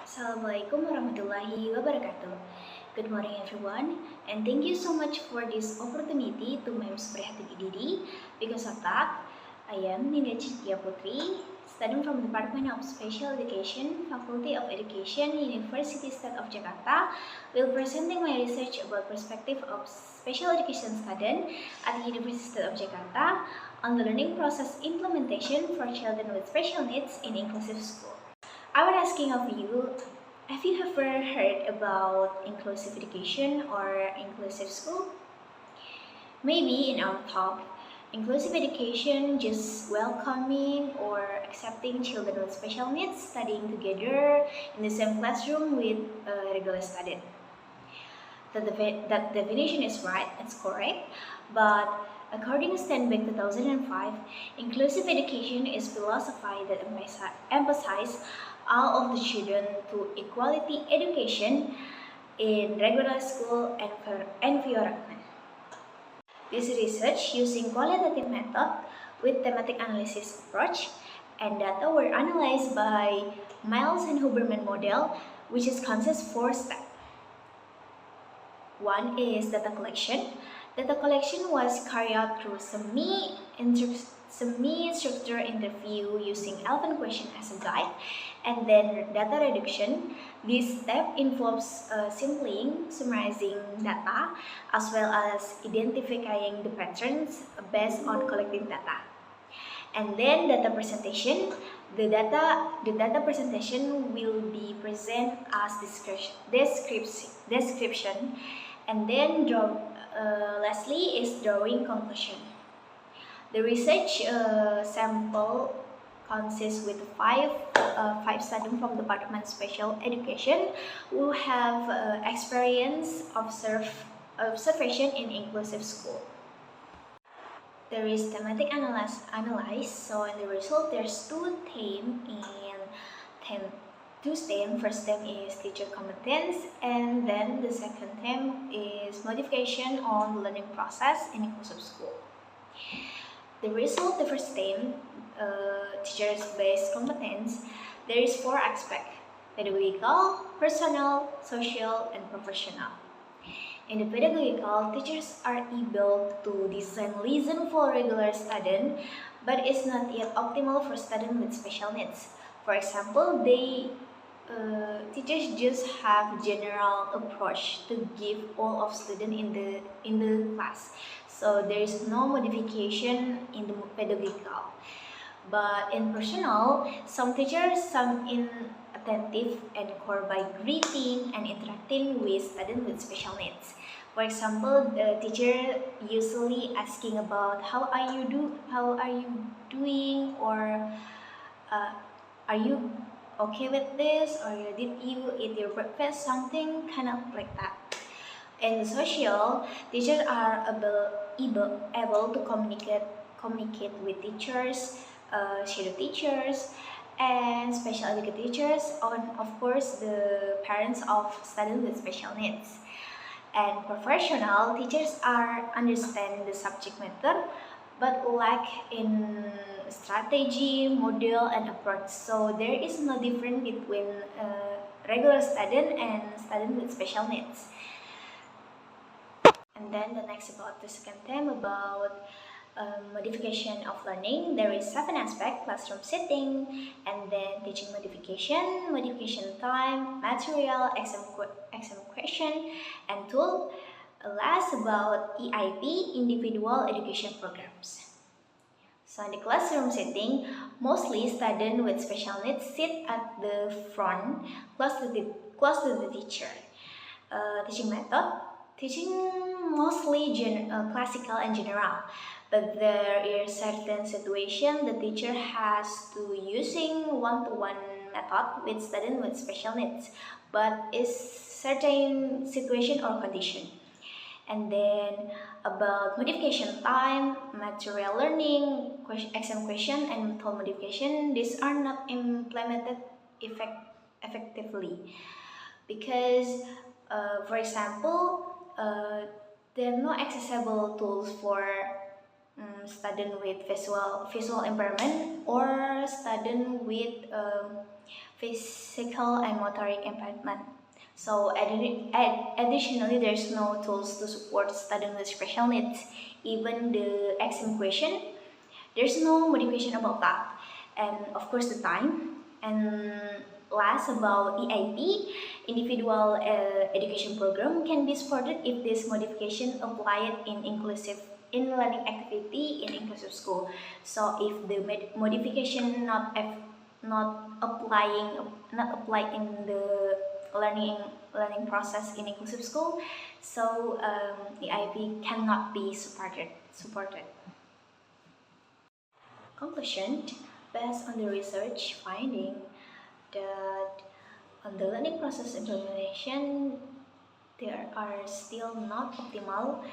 Assalamualaikum warahmatullahi wabarakatuh. Good morning everyone, and thank you so much for this opportunity to memperhatikan diri. Because of that, I am Ninda Cendikia Putri, studying from the Department of Special Education, Faculty of Education, University State of Jakarta, will presenting my research about perspective of special education student at the University State of Jakarta on the learning process implementation for children with special needs in inclusive school. I was asking of you, have you ever heard about inclusive education or inclusive school? Maybe in our talk, inclusive education just welcoming or accepting children with special needs studying together in the same classroom with a regular student. That definition is right, it's correct, but according to Stanbeck 2005, inclusive education is philosophy that emphasizes all of the children to equality education in regular school environment. This research using qualitative method with thematic analysis approach and data were analyzed by Miles and Huberman model, which is consists 4 steps. One is data collection. Data collection was carried out through semi-structured interview using 11 questions as a guide, and then data reduction. This step involves summarizing data as well as identifying the patterns based on collecting data. And then data presentation. The data presentation will be present as description, and then lastly is drawing conclusion. The research sample consists with five students from the Department of Special Education who have observation in inclusive school. There is thematic analysis. So in the result, there's two themes. First theme is teacher competence, and then the second theme is modification on the learning process in inclusive school. The result, the first theme, teachers-based competence, there is 4 aspects: pedagogical, personal, social, and professional. In the pedagogical, teachers are able to design lesson for regular students, but it's not yet optimal for students with special needs. For example, teachers just have general approach to give all of students in the class, so there is no modification in the pedagogical. But in personal, some teachers some inattentive and core by greeting and interacting with students with special needs. For example, the teacher usually asking about how are you doing, or are you okay with this, or did you eat your breakfast, something kind of like that. In social, teachers are able to communicate with teachers, shadow teachers, and special education teachers, and of course the parents of students with special needs. And professional, teachers are understand the subject matter but lack in strategy, model, and approach. So there is no difference between regular student and student with special needs. And then the next about the second theme about modification of learning. There is 7 aspects: classroom setting, and then teaching modification time, material, exam question, and tool. Last about EIP, individual education programs. So in the classroom setting, mostly students with special needs sit at the front, close to the teacher. Teaching method, teaching mostly classical and general, but there is certain situation the teacher has to using one-to-one method with students with special needs, but is certain situation or condition. And then about modification time, material learning, exam question, and method modification, these are not implemented effectively because, for example, there are no accessible tools for student with visual impairment or student with physical and motoric impairment. So additionally, there's no tools to support students with special needs. Even the exam question, there's no modification about that. And of course the time. And last, about EIP, individual education program can be supported if this modification applied in learning activity in inclusive school. So if the modification not applied in the learning process in inclusive school, so EIP cannot be supported. Conclusion: based on the research finding that on the learning process implementation, there are still not optimal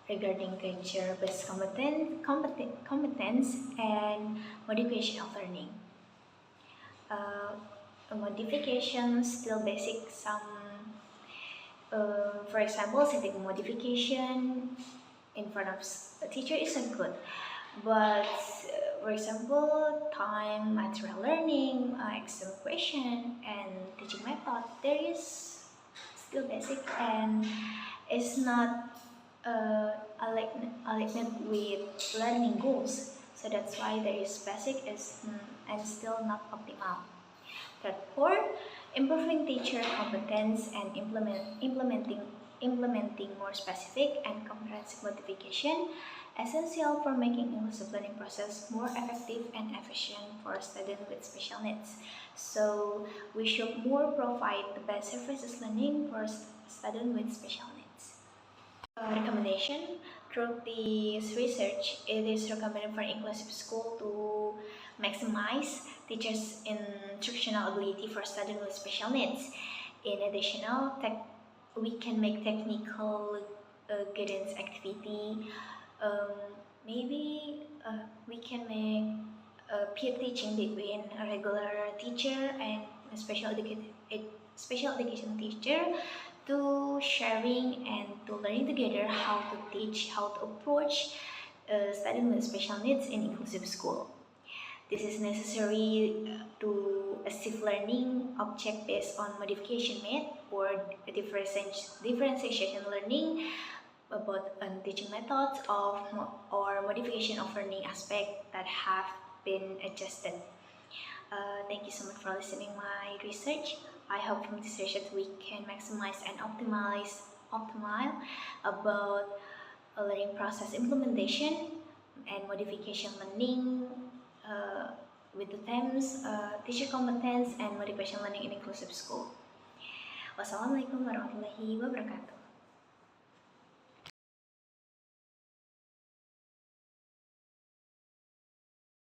regarding teacher-based competence and modification of learning. Modification still basic. For example, setting modification in front of a teacher isn't good. But for example, time, material learning, exam question, and teaching method, there is still basic and it's not aligned with learning goals. So that's why there is basic and still not optimal. Therefore, improving teacher competence and implementing more specific and comprehensive modification essential for making inclusive learning process more effective and efficient for students with special needs. So we should more provide the best services learning for students with special needs. Recommendation: through this research, it is recommended for inclusive school to maximize teachers' instructional ability for students with special needs. In addition, we can make technical guidance activity. Maybe we can make peer teaching between a regular teacher and a special education teacher, to sharing and to learning together how to teach, how to approach students with special needs in inclusive school. This is necessary to achieve learning object based on modification method or differentiation learning about teaching methods or modification of learning aspect that have been adjusted. Thank you so much for listening my research. I hope from this research we can maximize and optimize about learning process implementation and modification learning with the themes teacher competence and modification learning in inclusive school. Wassalamualaikum warahmatullahi wabarakatuh.